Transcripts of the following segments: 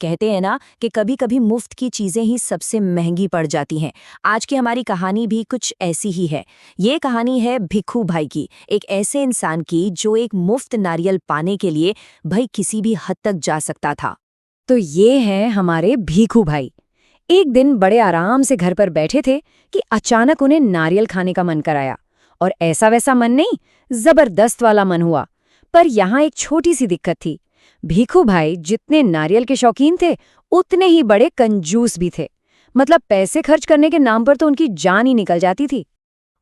कहते हैं ना कि कभी कभी मुफ्त की चीजें ही सबसे महंगी पड़ जाती हैं। आज की हमारी कहानी भी कुछ ऐसी ही है। ये कहानी है भिखू भाई की, एक ऐसे इंसान की जो एक मुफ्त नारियल पाने के लिए भाई किसी भी हद तक जा सकता था। तो ये हैं हमारे भिखू भाई। एक दिन बड़े आराम से घर पर बैठे थे कि अचानक उन्हें नारियल खाने का मन कराया। और ऐसा वैसा मन नहीं, जबरदस्त वाला मन हुआ। पर यहाँ एक छोटी सी दिक्कत थी। भिखू भाई जितने नारियल के शौकीन थे, उतने ही बड़े कंजूस भी थे। मतलब पैसे खर्च करने के नाम पर तो उनकी जान ही निकल जाती थी।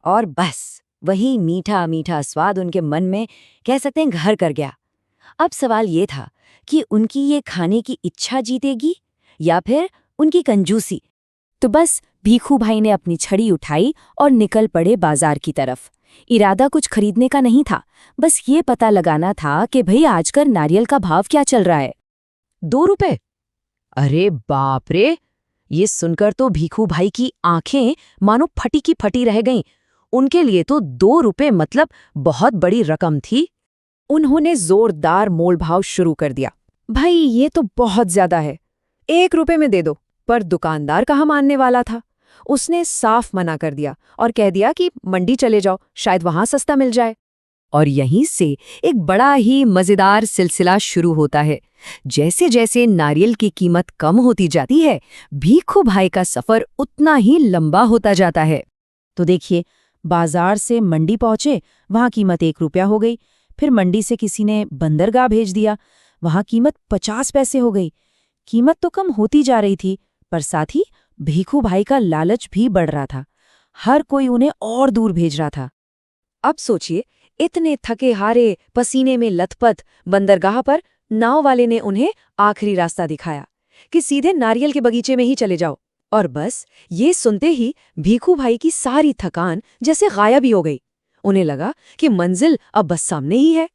और बस वही मीठा मीठा स्वाद उनके मन में, कह सकते हैं, घर कर गया। अब सवाल ये था कि उनकी ये खाने की इच्छा जीतेगी या फिर उनकी कंजूसी। तो बस भिखू भाई ने अपनी छड़ी उठाई और निकल पड़े बाजार की तरफ। इरादा कुछ खरीदने का नहीं था, बस ये पता लगाना था कि भाई आजकल नारियल का भाव क्या चल रहा है। 2 रुपए? अरे बाप रे! ये सुनकर तो भिखू भाई की आंखें मानो फटी की फटी रह गईं। उनके लिए तो 2 रुपए मतलब बहुत बड़ी रकम थी। उन्होंने जोरदार मोलभाव शुरू कर दिया। भाई ये तो बहुत ज्यादा है, 1 रुपए में दे दो। पर दुकानदार कहाँ मानने वाला था। उसने साफ मना कर दिया और कह दिया कि मंडी चले जाओ, शायद वहां सस्ता मिल जाए। और यहीं से एक बड़ा ही मजेदार सिलसिला शुरू होता है। जैसे जैसे नारियल की कीमत कम होती जाती है, भिखू भाई का सफर उतना ही लंबा होता जाता है। तो देखिए, बाजार से मंडी पहुंचे, वहां कीमत 1 रुपया हो गई। फिर मंडी से किसी ने बंदरगाह भेज दिया, वहां कीमत 50 पैसे हो गई। कीमत तो कम होती जा रही थी, पर साथ ही भिखू भाई का लालच भी बढ़ रहा था। हर कोई उन्हें और दूर भेज रहा था। अब सोचिए, इतने थके हारे, पसीने में लथपथ बंदरगाह पर नाव वाले ने उन्हें आखिरी रास्ता दिखाया कि सीधे नारियल के बगीचे में ही चले जाओ। और बस ये सुनते ही भिखू भाई की सारी थकान जैसे गायब ही हो गई। उन्हें लगा कि मंजिल अब बस सामने ही है।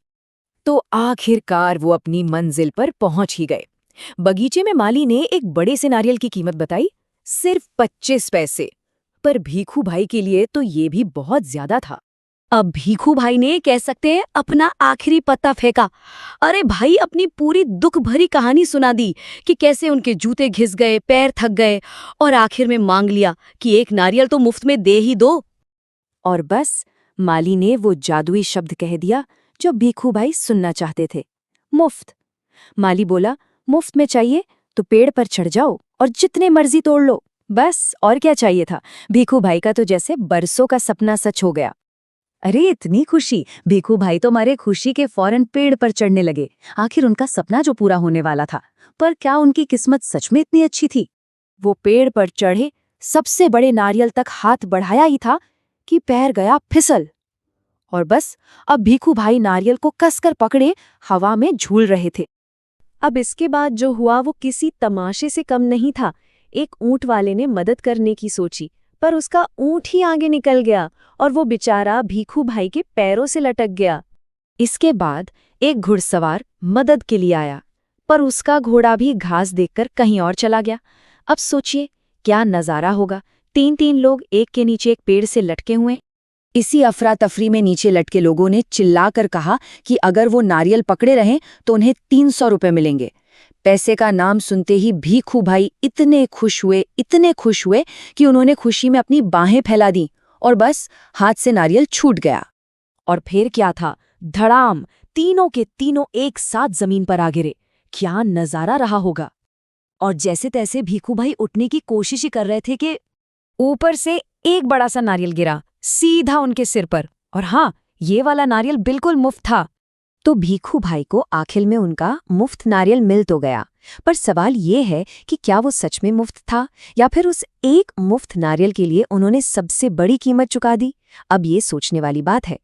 तो आखिरकार वो अपनी मंजिल पर पहुंच ही गए। बगीचे में माली ने एक बड़े से नारियल की कीमत बताई, सिर्फ 25 पैसे। पर भिखू भाई के लिए तो ये भी बहुत ज्यादा था। अब भिखू भाई ने, कह सकते हैं, अपना आखिरी पत्ता फेंका। अरे भाई, अपनी पूरी दुख भरी कहानी सुना दी कि कैसे उनके जूते घिस गए, पैर थक गए, और आखिर में मांग लिया कि एक नारियल तो मुफ्त में दे ही दो। और बस माली ने वो जादुई शब्द कह दिया जो भिखू भाई सुनना चाहते थे, मुफ्त। माली बोला, मुफ्त में चाहिए तो पेड़ पर चढ़ जाओ और जितने मर्जी तोड़ लो। बस और क्या चाहिए था। भिखू भाई का तो जैसे बरसों का सपना सच हो गया। अरे इतनी खुशी! भिखू भाई तो मारे खुशी के फौरन पेड़ पर चढ़ने लगे। आखिर उनका सपना जो पूरा होने वाला था। पर क्या उनकी किस्मत सच में इतनी अच्छी थी? वो पेड़ पर चढ़े, सबसे बड़े नारियल तक हाथ बढ़ाया ही था कि पैर गया फिसल। और बस अब भिखू भाई नारियल को कसकर पकड़े हवा में झूल रहे थे। अब इसके बाद जो हुआ वो किसी तमाशे से कम नहीं था। एक ऊंट वाले ने मदद करने की सोची, पर उसका ऊंट ही आगे निकल गया और वो बेचारा भिखू भाई के पैरों से लटक गया। इसके बाद एक घुड़सवार मदद के लिए आया, पर उसका घोड़ा भी घास देखकर कहीं और चला गया। अब सोचिए क्या नजारा होगा। 3-3 लोग एक के नीचे एक पेड़ से लटके हुए। इसी अफरा तफरी में नीचे लटके लोगों ने चिल्लाकर कहा कि अगर वो नारियल पकड़े रहें तो उन्हें 300 रुपए मिलेंगे। पैसे का नाम सुनते ही भिखू भाई इतने खुश हुए कि उन्होंने खुशी में अपनी बाहें फैला दी और बस हाथ से नारियल छूट गया। और फिर क्या था, धड़ाम! तीनों के तीनों एक साथ जमीन पर आ गिरे। क्या नजारा रहा होगा। और जैसे तैसे भिखू भाई उठने की कोशिश ही कर रहे थे कि ऊपर से एक बड़ा सा नारियल गिरा सीधा उनके सिर पर। और हाँ, ये वाला नारियल बिल्कुल मुफ्त था। तो भिखू भाई को आखिर में उनका मुफ्त नारियल मिल तो गया, पर सवाल ये है कि क्या वो सच में मुफ्त था या फिर उस एक मुफ्त नारियल के लिए उन्होंने सबसे बड़ी कीमत चुका दी। अब ये सोचने वाली बात है।